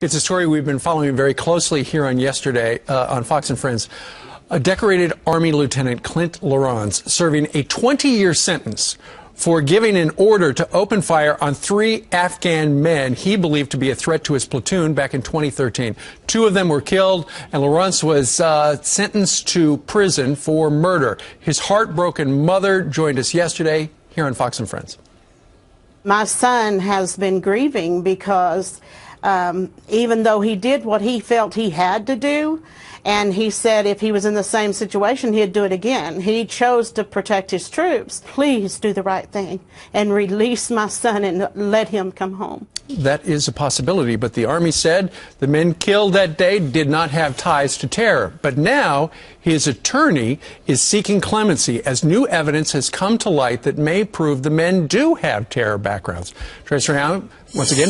It's a story we've been following very closely here on Yesterday on Fox and Friends. A decorated Army Lieutenant Clint Lawrence serving a 20-year sentence for giving an order to open fire on 3 Afghan men he believed to be a threat to his platoon back in 2013. 2 of them were killed, and Lawrence was sentenced to prison for murder. His heartbroken mother joined us yesterday here on Fox and Friends. My son has been grieving because even though he did what he felt he had to do, and he said if he was in the same situation, he'd do it again. He chose to protect his troops. Please do the right thing and release my son and let him come home. That is a possibility, but the Army said the men killed that day did not have ties to terror. But now his attorney is seeking clemency as new evidence has come to light that may prove the men do have terror backgrounds. Tracer now, once again,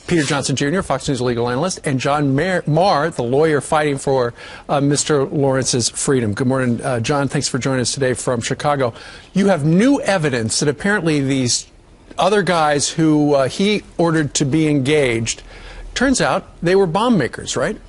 Peter Johnson Jr., Fox News legal analyst, and John Marr, the lawyer fighting for Mr. Lawrence's freedom. Good morning, John. Thanks for joining us today from Chicago. You have new evidence that apparently these other guys who he ordered to be engaged, turns out they were bomb makers, right?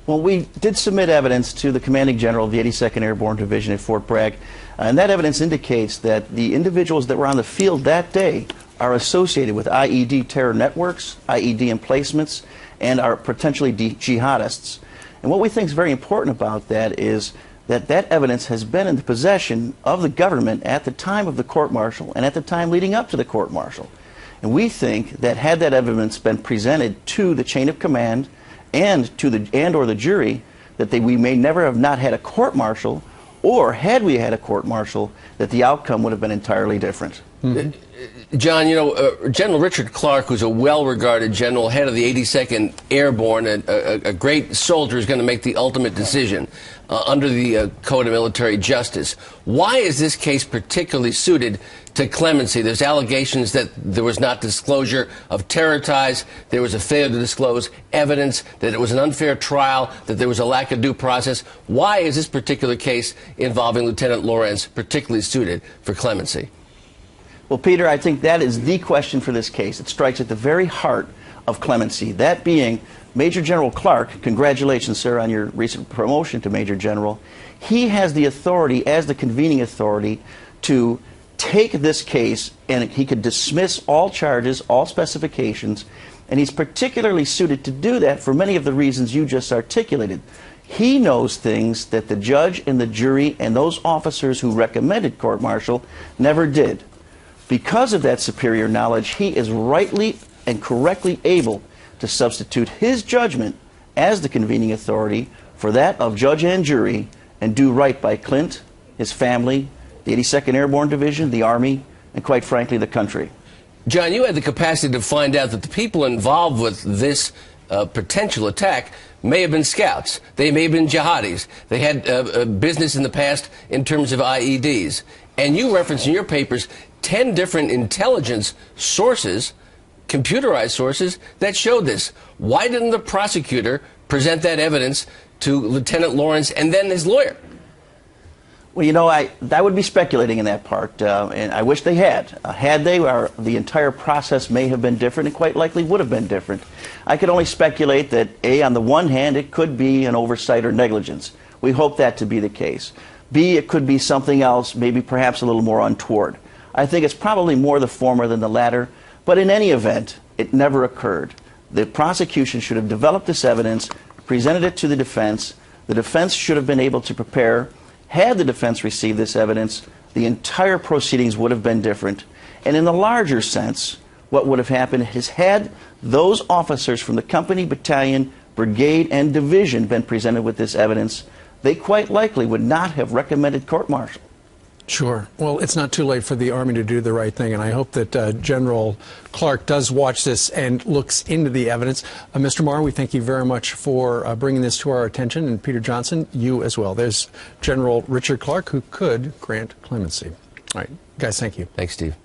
Well, we did submit evidence to the commanding general of the 82nd Airborne Division at Fort Bragg, and that evidence indicates that the individuals that were on the field that day are associated with IED terror networks, IED emplacements, and are potentially jihadists. And what we think is very important about that is that that evidence has been in the possession of the government at the time of the court-martial and at the time leading up to the court-martial. And we think that had that evidence been presented to the chain of command and to the jury, that we may never have not had a court-martial, or had we had a court-martial, that the outcome would have been entirely different. Mm-hmm. John, you know, General Richard Clark, who's a well-regarded general, head of the 82nd Airborne, and a great soldier, is going to make the ultimate decision under the Code of Military Justice. Why is this case particularly suited to clemency? There's allegations that there was not disclosure of terror ties, there was a failure to disclose evidence, that it was an unfair trial, that there was a lack of due process. Why is this particular case involving Lieutenant Lawrence particularly suited for clemency? Well, Peter, I think that is the question for this case. It strikes at the very heart of clemency. That being Major General Clark, congratulations, sir, on your recent promotion to Major General. He has the authority, as the convening authority, to take this case, and he could dismiss all charges, all specifications, and he's particularly suited to do that for many of the reasons you just articulated. He knows things that the judge and the jury and those officers who recommended court-martial never did. Because of that superior knowledge, he is rightly and correctly able to substitute his judgment as the convening authority for that of judge and jury and do right by Clint, his family, the 82nd Airborne Division, the Army, and quite frankly, the country. John, you had the capacity to find out that the people involved with this potential attack may have been scouts. They may have been jihadis. They had business in the past in terms of IEDs. And you referenced in your papers 10 different intelligence sources, computerized sources, that showed this. Why didn't the prosecutor present that evidence to Lieutenant Lawrence and then his lawyer? Well, you know, I would be speculating in that part, and I wish they had. Had they, the entire process may have been different and quite likely would have been different. I could only speculate that, A, on the one hand, it could be an oversight or negligence. We hope that to be the case. B, it could be something else, maybe perhaps a little more untoward. I think it's probably more the former than the latter, but in any event, it never occurred. The prosecution should have developed this evidence, presented it to the defense. The defense should have been able to prepare. Had the defense received this evidence, the entire proceedings would have been different. And in the larger sense, what would have happened is had those officers from the company, battalion, brigade, and division been presented with this evidence, they quite likely would not have recommended court-martial. Sure. Well, it's not too late for the Army to do the right thing, and I hope that General Clark does watch this and looks into the evidence. Mr. Marr, we thank you very much for bringing this to our attention, and Peter Johnson, you as well. There's General Richard Clark, who could grant clemency. All right, guys, thank you. Thanks, Steve.